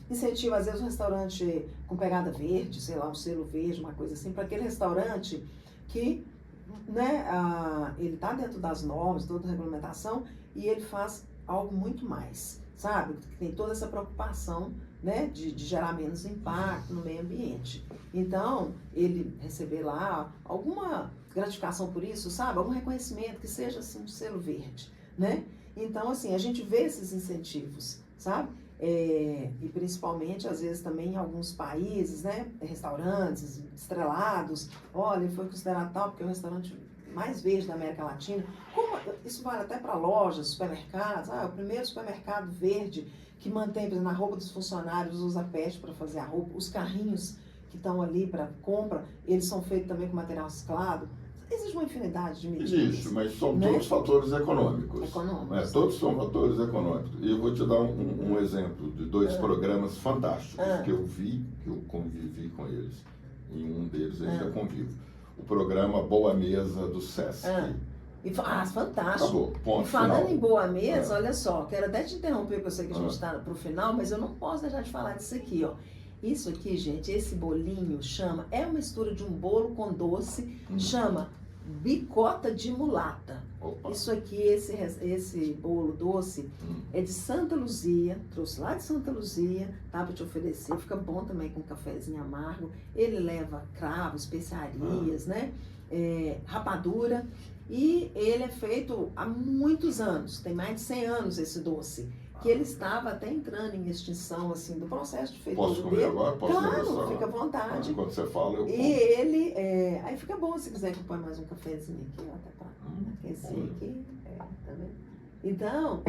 incentivos, às vezes um restaurante com pegada verde, sei lá, um selo verde, uma coisa assim, para aquele restaurante que, né, ele está dentro das normas, toda a regulamentação, e ele faz algo muito mais, sabe? Tem toda essa preocupação, né, de gerar menos impacto no meio ambiente. Então, ele receber lá alguma gratificação por isso, sabe? Algum reconhecimento que seja assim um selo verde, né? Então, assim, a gente vê esses incentivos, sabe? E principalmente, às vezes, também em alguns países, né? Restaurantes estrelados, olha, foi considerado tal porque é o restaurante mais verde da América Latina. Isso vale até para lojas, supermercados. O primeiro supermercado verde que mantém, por exemplo, na roupa dos funcionários, usa PET para fazer a roupa. Os carrinhos que estão ali para compra, eles são feitos também com material reciclado. Existe uma infinidade de medidas. Existe, mas são todos fatores econômicos. Todos são fatores econômicos. E eu vou te dar um exemplo de dois programas fantásticos que eu vi, que eu convivi com eles. Em um deles eu ainda convivo. O programa Boa Mesa do Sesc. Fantástico. Acabou, ponto, e falando final. em boa mesa, olha só, quero até te interromper, porque eu sei que a gente está para o final, mas eu não posso deixar de falar disso aqui, ó. Isso aqui, gente, esse bolinho é uma mistura de um bolo com doce, chama bicota de mulata. Opa. Isso aqui, esse bolo doce é de Santa Luzia, trouxe lá de Santa Luzia, tá, para te oferecer, fica bom também com um cafezinho amargo. Ele leva cravo, especiarias, né, rapadura, e ele é feito há muitos anos, tem mais de 100 anos esse doce. Que ele estava até entrando em extinção, assim, do processo de feitura dele. Posso comer agora? Claro, fica à vontade. Quando você fala, eu como. E ele, aí fica bom, se quiser que eu ponha mais um cafezinho aqui, ó, até para aquecer aqui, tá vendo? Então,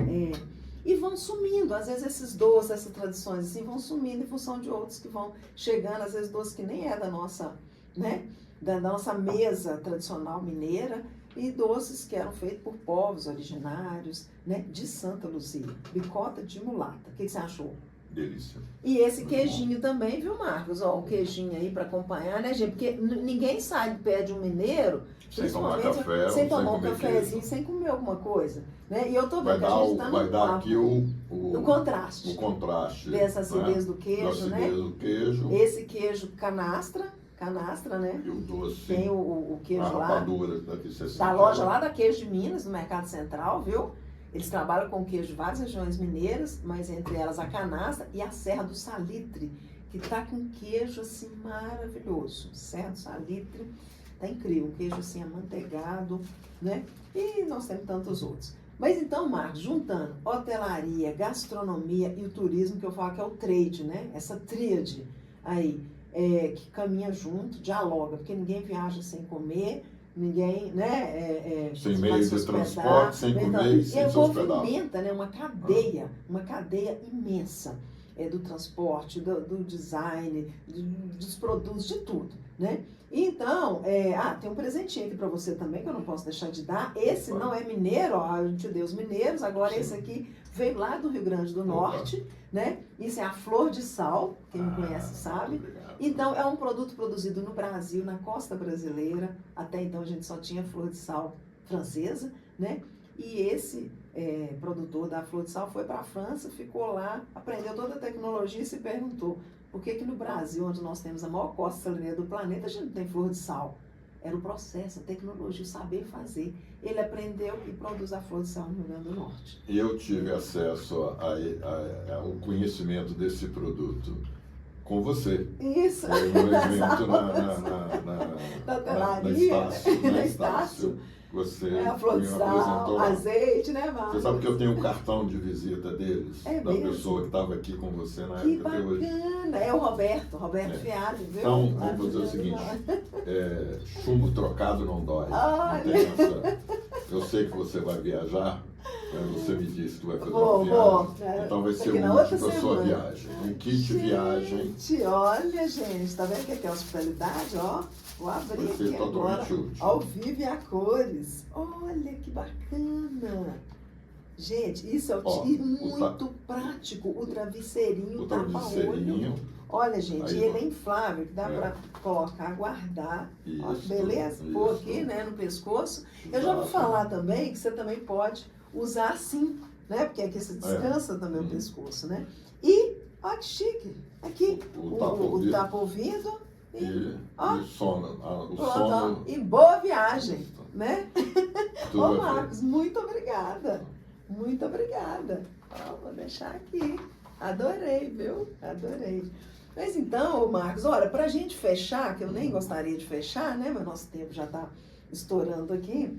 e vão sumindo, às vezes esses doces, essas tradições, assim, vão sumindo em função de outros que vão chegando, às vezes doces que nem é da nossa, né, da nossa mesa tradicional mineira, e doces que eram feitos por povos originários, né, de Santa Luzia. Bicota de mulata. O que você achou? Delícia. E esse queijinho também, viu, Marcos? Ó, o queijinho aí para acompanhar, né, gente? Porque ninguém sai de pé de um mineiro sem tomar café, sem tomar um cafezinho, queijo. Sem comer alguma coisa. Né? E eu tô vendo Vai que a gente tá vai dar aqui o contraste. O contraste. Dessa acidez do queijo, do queijo. Esse queijo canastra, canastra, né? E o doce. Tem o queijo a lá. rapadura daqui, Da loja lá da Queijo de Minas, no Mercado Central, viu? Eles trabalham com queijo de várias regiões mineiras, mas entre elas a canastra e a Serra do Salitre, que tá com queijo assim maravilhoso. Serra do Salitre, tá incrível, um queijo assim amanteigado, né? E nós temos tantos outros. Mas então, Marcos, juntando hotelaria, gastronomia e o turismo, que eu falo que é o trade, né? Essa tríade aí, que caminha junto, dialoga, porque ninguém viaja sem comer, ninguém, né? Sem meio de transporte, sem comer e sem se hospedar. Movimenta, né? Uma cadeia imensa do transporte, do design, dos produtos, de tudo, né? Então, tem um presentinho aqui para você também, que eu não posso deixar de dar. Esse não é mineiro, ó, a gente deu os mineiros, agora esse aqui veio lá do Rio Grande do Norte, né? Isso é a flor de sal, quem me conhece sabe. Então, é um produto produzido no Brasil, na costa brasileira. Até então, a gente só tinha flor de sal francesa, né? E esse produtor da flor de sal foi para a França, ficou lá, aprendeu toda a tecnologia e se perguntou por que no Brasil, onde nós temos a maior costa salineira do planeta, a gente não tem flor de sal. Era o processo, a tecnologia, o saber fazer. Ele aprendeu e produz a flor de sal no Rio Grande do Norte. Eu tive acesso ao conhecimento desse produto com você. Isso. Foi um evento na Estácio. Você a flor de sal, azeite, né, Marcos? Você sabe que eu tenho um cartão de visita deles, da mesmo? Pessoa que estava aqui com você na que época até hoje. Bacana! É o Roberto Fialho, viu? Então, vamos fazer o seguinte, chumbo trocado não dói. Olha. Não tem essa. Eu sei que você vai viajar, você me disse que vai fazer uma viagem. Então vai ser útil para a sua viagem. Um kit viagem. Olha, gente, tá vendo o que é hospitalidade, ó? Vou abrir aqui agora, ao vivo e a cores. Olha que bacana. Gente, isso é muito prático. O travesseirinho, o travesseirinho. Olha, gente, aí, ele é inflável, que dá para colocar, guardar. Isso, ó, beleza? Pôr aqui, né, no pescoço. Eu já vou falar também que você também pode usar assim, né? Porque aqui você descansa também o pescoço, né? E, ó que chique. Aqui, o tapa-ouvido. E sono. E boa viagem, né? Ô, Marcos, muito obrigada. Muito obrigada. Vou deixar aqui. Adorei, viu? Adorei. Mas então, Marcos, olha, pra gente fechar, que eu nem gostaria de fechar, né? Mas nosso tempo já tá estourando aqui.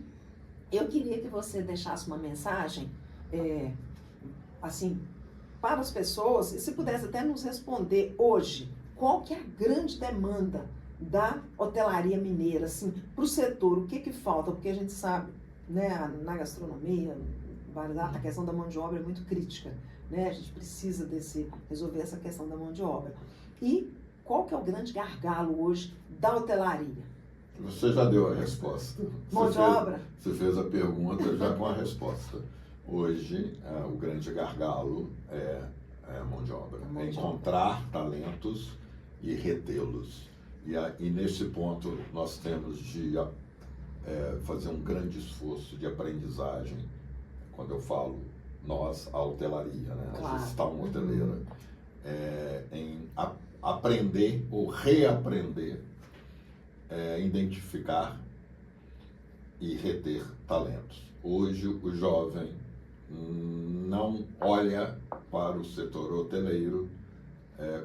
Eu queria que você deixasse uma mensagem, assim, para as pessoas, e se pudesse até nos responder hoje, qual que é a grande demanda da hotelaria mineira, assim, para o setor, o que falta? Porque a gente sabe, né, na gastronomia, a questão da mão de obra é muito crítica, né? A gente precisa resolver essa questão da mão de obra. E qual que é o grande gargalo hoje da hotelaria? Você já deu a resposta. Mão de obra? Você fez a pergunta já com a resposta. Hoje, o grande gargalo é a mão de obra. É encontrar talentos e retê-los. E nesse ponto nós temos de fazer um grande esforço de aprendizagem. Quando eu falo nós, a hotelaria, né? Claro. A gestão hoteleira, em aprender ou reaprender, identificar e reter talentos. Hoje o jovem não olha para o setor hoteleiro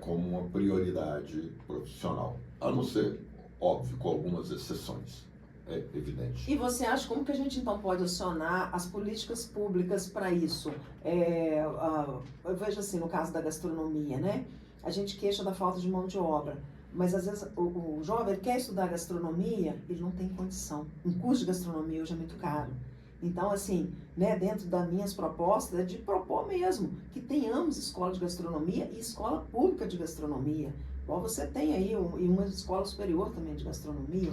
como uma prioridade profissional, a não ser, óbvio, com algumas exceções, é evidente. E você acha como que a gente então pode acionar as políticas públicas para isso? Eu vejo assim, no caso da gastronomia, né? A gente queixa da falta de mão de obra, mas às vezes o jovem quer estudar gastronomia, ele não tem condição. Um curso de gastronomia hoje é muito caro. Então, assim, né, dentro das minhas propostas, é de propor mesmo que tenhamos escola de gastronomia e escola pública de gastronomia. Igual você tem aí, e uma escola superior também de gastronomia.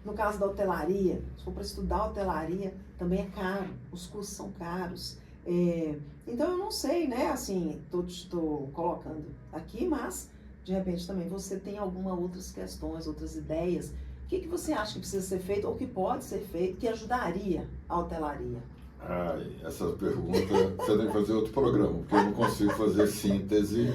No caso da hotelaria, se for para estudar hotelaria, também é caro, os cursos são caros. Então, eu não sei, né, assim, estou colocando aqui, mas, de repente, também você tem algumas outras questões, outras ideias. O que você acha que precisa ser feito ou que pode ser feito que ajudaria a hotelaria? Essa pergunta você tem que fazer outro programa, porque eu não consigo fazer síntese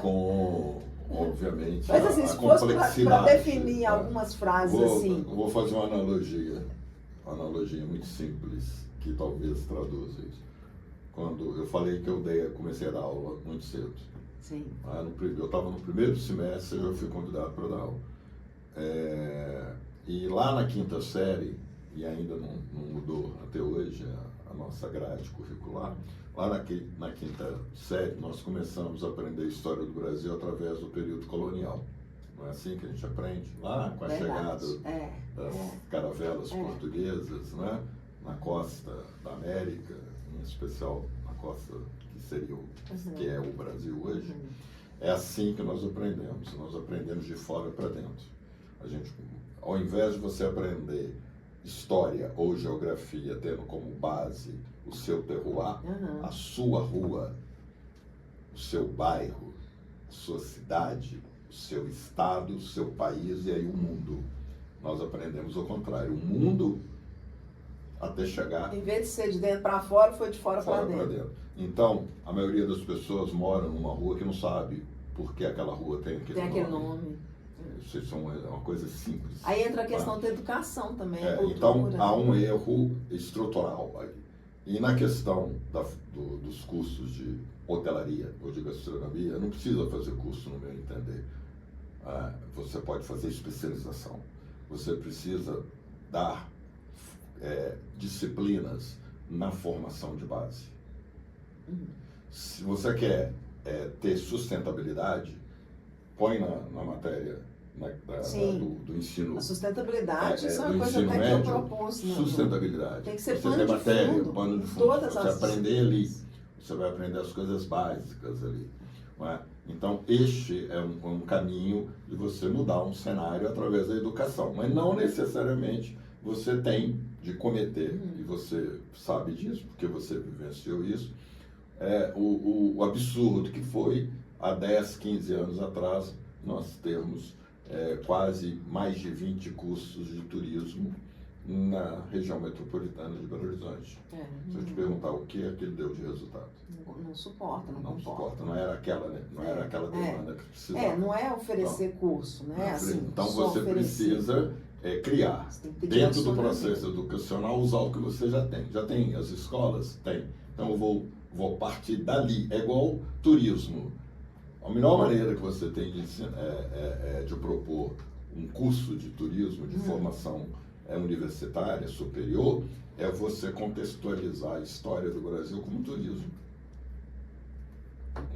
com obviamente, Mas assim, se fosse para definir algumas frases assim... Vou fazer uma analogia muito simples, que talvez traduza isso. Quando eu falei que comecei a dar aula muito cedo. Sim. Eu estava no primeiro semestre, eu fui convidado para dar aula. E lá na quinta série, e ainda não mudou até hoje a nossa grade curricular, lá na quinta série nós começamos a aprender a história do Brasil através do período colonial. Não é assim que a gente aprende? Lá com a chegada das caravelas portuguesas, né? Na costa da América, em especial na costa que é o Brasil hoje. É assim que nós aprendemos de fora para dentro. Ao invés de você aprender história ou geografia tendo como base o seu terroir, a sua rua, o seu bairro, a sua cidade, o seu estado, o seu país e aí o mundo. Nós aprendemos o contrário, o mundo até chegar... Em vez de ser de dentro para fora, foi de fora para dentro. Então, a maioria das pessoas mora numa rua que não sabe por que aquela rua tem aquele nome. Isso é uma coisa simples. Aí entra a questão da educação também. Então, há um erro estrutural aí. E na questão dos cursos de hotelaria ou de gastronomia, não precisa fazer curso, no meu entender. Você pode fazer especialização. Você precisa dar disciplinas na formação de base. Se você quer ter sustentabilidade, põe na matéria do ensino. A sustentabilidade, isso é uma coisa até que eu propus. Sustentabilidade. Tem que ser pano de fundo. Todas você aprender ali, você vai aprender as coisas básicas ali. Não é? Então, este é um caminho de você mudar um cenário através da educação. Mas não necessariamente você tem de cometer, e você sabe disso, porque você vivenciou isso, o absurdo que foi, há 10, 15 anos atrás, nós termos quase mais de 20 cursos de turismo na região metropolitana de Belo Horizonte. Se eu te perguntar o que aquilo deu de resultado. Não suporta. Não era aquela, né? Não era aquela demanda que precisava. Não é oferecer curso, né? Assim, então você precisa criar, dentro do processo educacional, usar o que você já tem. Já tem as escolas? Tem. Então eu vou partir dali. É igual turismo. A melhor maneira que você tem de ensinar, de propor um curso de turismo, de formação universitária, superior, é você contextualizar a história do Brasil como turismo.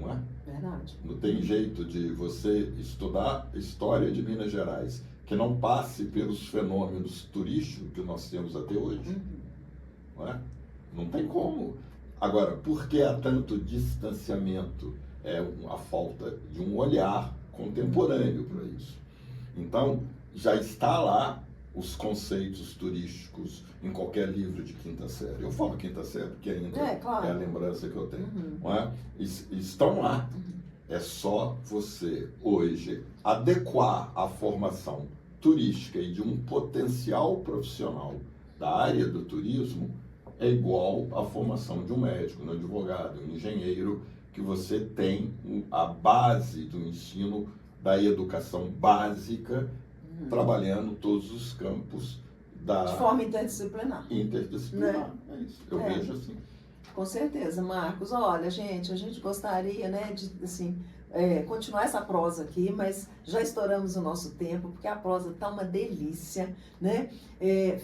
Não é? Verdade. Não tem jeito de você estudar a história de Minas Gerais que não passe pelos fenômenos turísticos que nós temos até hoje. Não é? Não tem como. Agora, por que há tanto distanciamento? A falta de um olhar contemporâneo para isso. Então, já está lá os conceitos turísticos em qualquer livro de quinta série. Eu falo quinta série porque ainda é a lembrança que eu tenho. Não é? Estão lá. É só você, hoje, adequar a formação turística e de um potencial profissional da área do turismo é igual à formação de um médico, um advogado, um engenheiro, que você tem a base do ensino da educação básica, trabalhando todos os campos de forma interdisciplinar. Interdisciplinar, é isso. Eu vejo assim. Com certeza, Marcos. Olha, gente, a gente gostaria, né, de assim, continuar essa prosa aqui, mas já estouramos o nosso tempo, porque a prosa está uma delícia, né?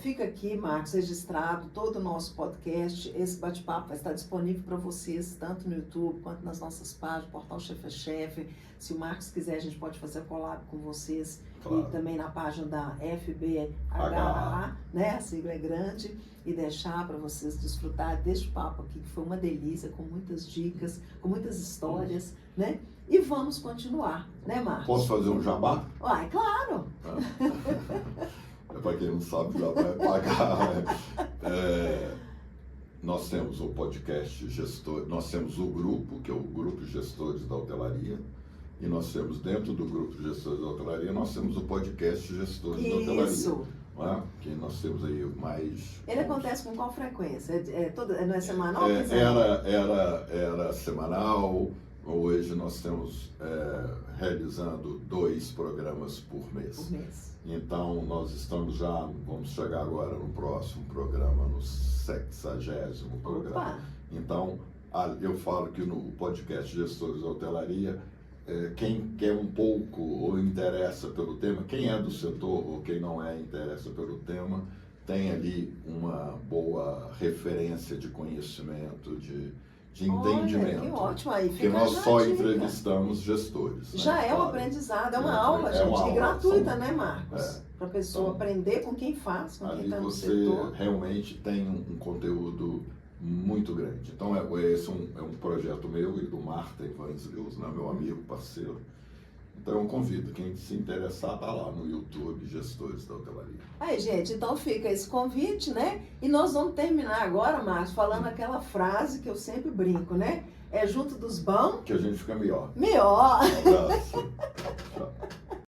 Fica aqui, Marcos, registrado todo o nosso podcast. Esse bate-papo vai estar disponível para vocês, tanto no YouTube quanto nas nossas páginas, Portal Chefe é Chefe. Se o Marcos quiser, a gente pode fazer collab com vocês. Claro. E também na página da FBHA, né? A sigla é grande. E deixar para vocês desfrutar deste papo aqui, que foi uma delícia, com muitas dicas, com muitas histórias, né? E vamos continuar, né, Marcos? Posso fazer um jabá? Uai, claro! Para quem não sabe, já vai pagar. Nós temos o podcast Gestor, nós temos o grupo, que é o Grupo Gestores da Hotelaria, e nós temos dentro do Grupo Gestores da Hotelaria, nós temos o podcast Gestores da Hotelaria. Isso! Que nós temos aí mais... Ele acontece com qual frequência? Não é semanal? Era semanal, Hoje nós estamos realizando 2 programas por mês. Por mês. Então, nós estamos vamos chegar agora no próximo programa, no 60º programa. Opa. Então, eu falo que no podcast Gestores da Hotelaria, quem quer um pouco ou interessa pelo tema, quem é do setor ou quem não interessa pelo tema, tem ali uma boa referência de conhecimento, de entendimento. Olha, que ótimo. Aí porque fica nós só a dica. entrevistamos gestores. Já né? é um Claro. aprendizado, é uma aula, É gente, uma e aula, gratuita, né, Marcos? É. Para a pessoa Então, aprender com quem faz, com quem Ali está no você setor. realmente tem um conteúdo muito grande. Então, esse é um projeto meu e do Martin Vanzels, né, meu amigo, parceiro. Então, eu convido, quem se interessar, tá lá no YouTube, Gestores da Hotelaria. Aí, gente, então fica esse convite, né? E nós vamos terminar agora, Marcos, falando aquela frase que eu sempre brinco, né? É junto dos bons, Que a gente fica melhor. melhor. Um abraço. Tchau.